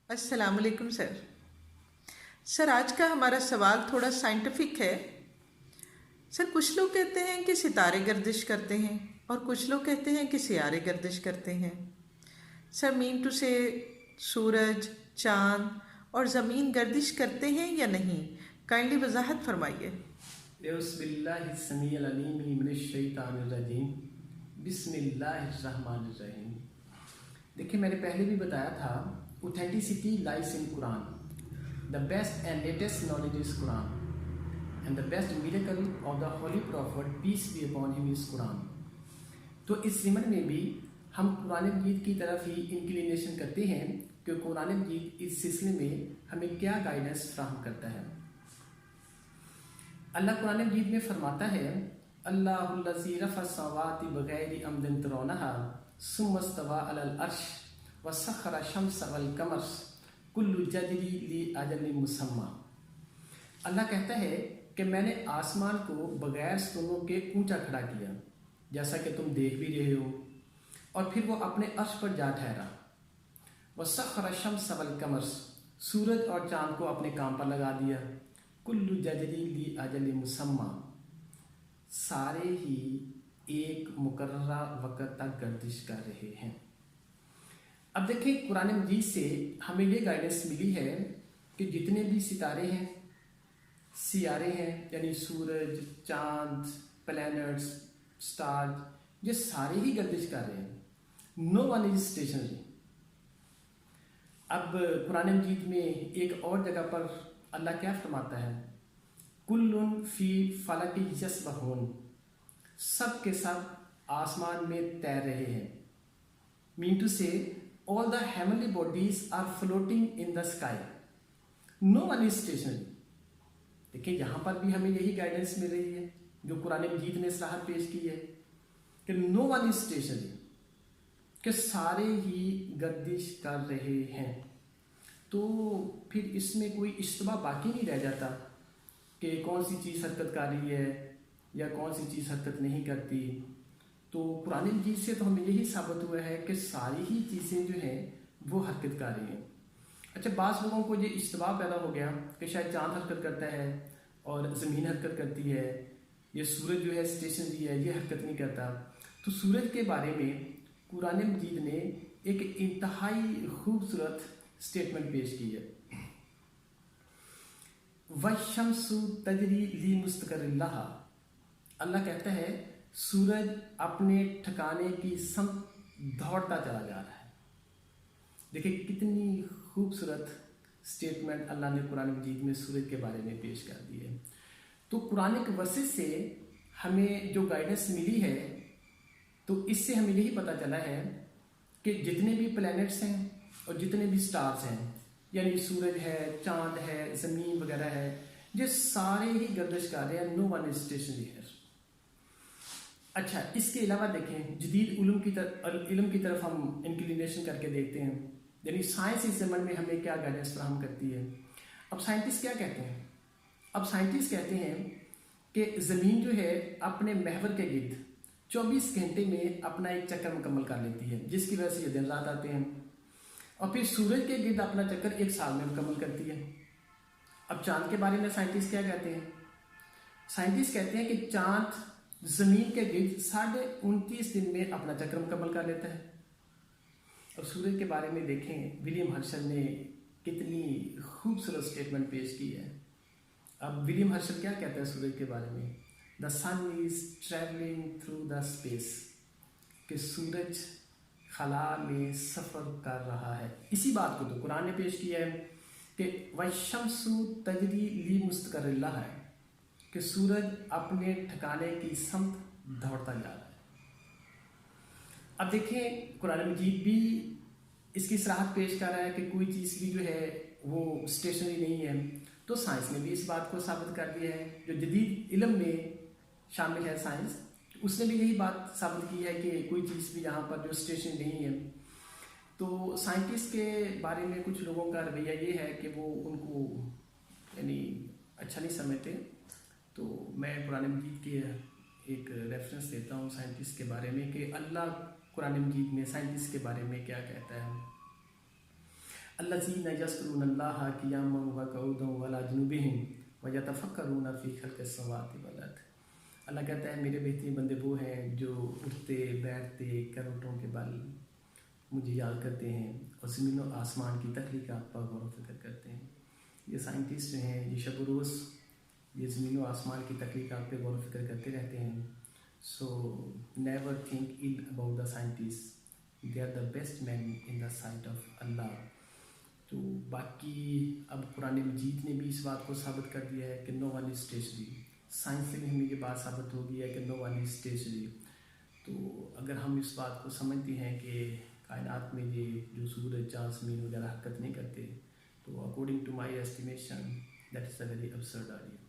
अस्सलाम वालेकुम sir. Sir, आज का हमारा सवाल थोड़ा साइंटिफिक है। सर, कुछ लोग कहते हैं कि सितारे गर्दिश करते हैं और कुछ लोग कहते हैं कि सियारे गर्दिश करते हैं। सर, मीन टू से सूरज, चांद और ज़मीन गर्दिश करते हैं या नहीं? काइंडली वजाहत फरमाइए। बिस्मिल्लाहिर्रहमानिर्रहीम। देखिए, मैंने पहले भी बताया था, authenticity lies in Quran. The best and latest knowledge is Quran and the best miracle of the holy prophet peace be upon him is Quran. तो इस ज़िमन में भी हम कुरान मजीद की तरफ ही इंक्लिनेशन करते हैं कि कुरान मजीद इस सिलसिले में हमें क्या गाइडेंस फ्राहम करता है। अल्लाह कुरान मजीद में फरमाता है, अल्लाहुल्लज़ी रफ़अस-समावाति बिग़ैरि अमदिन तरौनहा सुम्मा इस्तवा अलल अर्श व सख़्ख़रा शम्स वल क़मर कुल्लु यजरी लिअजलिन मुसम्मा। अल्लाह कहता है कि मैंने आसमान को बगैर स्तूनों के ऊंचा खड़ा किया, जैसा कि तुम देख भी रहे हो, और फिर वो अपने अर्श पर जा ठहरा। व सख़्ख़रा शम्स वल क़मर, सूरज और चाँद को अपने काम पर लगा दिया। कुल्लु यजरी लिअजलिन मुसम्मा, सारे ही एक मुकर्ररा वक़्त तक गर्दिश कर रहे हैं। अब देखिए, कुरान मजीद से हमें ये गाइडेंस मिली है कि जितने भी सितारे हैं, सियारे हैं, यानी सूरज, चांद, प्लैनेट्स, स्टार, ये सारे ही गर्दिश कर रहे हैं। No one is stationary. अब कुरान मजीद में एक और जगह पर अल्लाह क्या फरमाता है, कुल्लुन फी फलक यस्बहून, सब के सब आसमान में तैर रहे हैं। Mean to say all the heavenly bodies are floating in the sky, no one is stationary. देखिए, यहाँ पर भी हमें यही गाइडेंस मिल रही है जो कुरान मजीद ने सराहत पेश की है कि नो वन इज स्टेशनरी, कि सारे ही गर्दिश कर रहे हैं। तो फिर इसमें कोई इश्तबा बाकी नहीं रह जाता कि कौन सी चीज़ हरकत कर रही है या कौन सी चीज़ हरकत नहीं करती। तो कुरान मजीद से तो हमें यही साबित हुआ है कि सारी ही चीज़ें जो हैं वो हरकत कर रही हैं। अच्छा, बाज़ लोगों को ये इश्तबा पैदा हो गया कि शायद चाँद हरकत करता है और ज़मीन हरकत करती है, ये सूरज जो है स्टेशनरी है, ये हरकत नहीं करता। तो सूरज के बारे में कुरान मजीद ने एक इंतहाई खूबसूरत स्टेटमेंट पेश की है, वशम्सु तजरी ली मुस्तक़र्रिन लहा। अल्लाह कहता है, सूरज अपने ठिकाने की समत दौड़ता चला जा रहा है। देखिए, कितनी खूबसूरत स्टेटमेंट अल्लाह ने कुरान मजीद में सूरज के बारे में पेश कर दी है। तो कुरानिक वर्सेस से हमें जो गाइडेंस मिली है, तो इससे हमें यही पता चला है कि जितने भी प्लैनेट्स हैं और जितने भी स्टार्स हैं, यानी सूरज है, चांद है, ज़मीन वगैरह है, ये सारे ही गर्दिश कर रहे हैं। नो वन इज स्टेशनरी है। अच्छा, इसके अलावा देखें, जदीद इल्म की तरफ हम इंक्लिनेशन करके देखते हैं, यानी साइंस इस ज़माने में हमें क्या गाइडेंस फराहम करती है। अब साइंटिस्ट क्या कहते हैं? अब साइंटिस्ट कहते हैं कि ज़मीन जो है अपने महवर के गिर्द 24 घंटे में अपना एक चक्कर मुकम्मल कर लेती है, जिसकी वजह से ये दिन रात आते हैं। और फिर सूरज के गिर्द अपना चक्कर एक साल में मुकम्मल करती है। अब चांद के बारे में साइंटिस्ट क्या कहते हैं? साइंटिस्ट कहते हैं कि चांद ज़मीन के गिर्द 29.5 दिन में अपना चक्कर मुकम्मल कर लेता है। और सूरज के बारे में देखें, विलियम हर्शल ने कितनी खूबसूरत स्टेटमेंट पेश की है। अब विलियम हर्शल क्या कहता है सूरज के बारे में? The sun is travelling through the space, कि सूरज खला में सफ़र कर रहा है। इसी बात को तो कुरान ने पेश किया है कि वशम्सु तजरी ली मुस्तक़र्रिन लहा है, कि सूरज अपने ठिकाने की समत दौड़ता जा रहा है। अब देखें, कुरान मजीद भी इसकी सराहत पेश कर रहा है कि कोई चीज़ भी जो है वो स्टेशनरी नहीं है। तो साइंस ने भी इस बात को साबित कर दिया है, जो जदीद इल्म में शामिल है साइंस, उसने भी यही बात साबित की है कि कोई चीज़ भी यहाँ पर जो स्टेशन नहीं है। तो साइंटिस्ट के बारे में कुछ लोगों का रवैया ये है कि वो उनको यानी अच्छा नहीं समझते। तो मैं कुरान मजीद के एक रेफरेंस देता हूँ साइंटिस्ट के बारे में कि अल्लाह कुरान मजीद में साइंटिस्ट के बारे में क्या कहता है। الذین یذکرون اللہ قیاما وقعودا وعلی جنوبہم ویتفکرون فی خلق السماوات والارض. اللہ کہتا ہے میرے بہترین بندے وہ ہیں جو اٹھتے بیٹھتے کروٹوں کے بل مجھے یاد کرتے ہیں اور زمین و آسمان کی تخلیقات پر غور و فکر کرتے ہیں. یہ سائنٹسٹ ہیں، یہ شب و روز یہ زمین و آسمان کی تخلیقات پہ غور و فکر کرتے رہتے ہیں. So never think ill about the scientists. They are the best men in the sight of Allah. تو باقی اب قرآن مجید نے بھی اس بات کو ثابت کر دیا ہے کہ نو ون از اسٹیشنری. سائنس سے بھی ہمیں یہ بات ثابت ہو گئی ہے کہ نو ون از اسٹیشنری. تو اگر ہم اس بات کو سمجھتے ہیں کہ کائنات میں یہ جو سورج چاند زمین وغیرہ حرکت نہیں کرتے، تو according to my estimation that is a very absurd idea.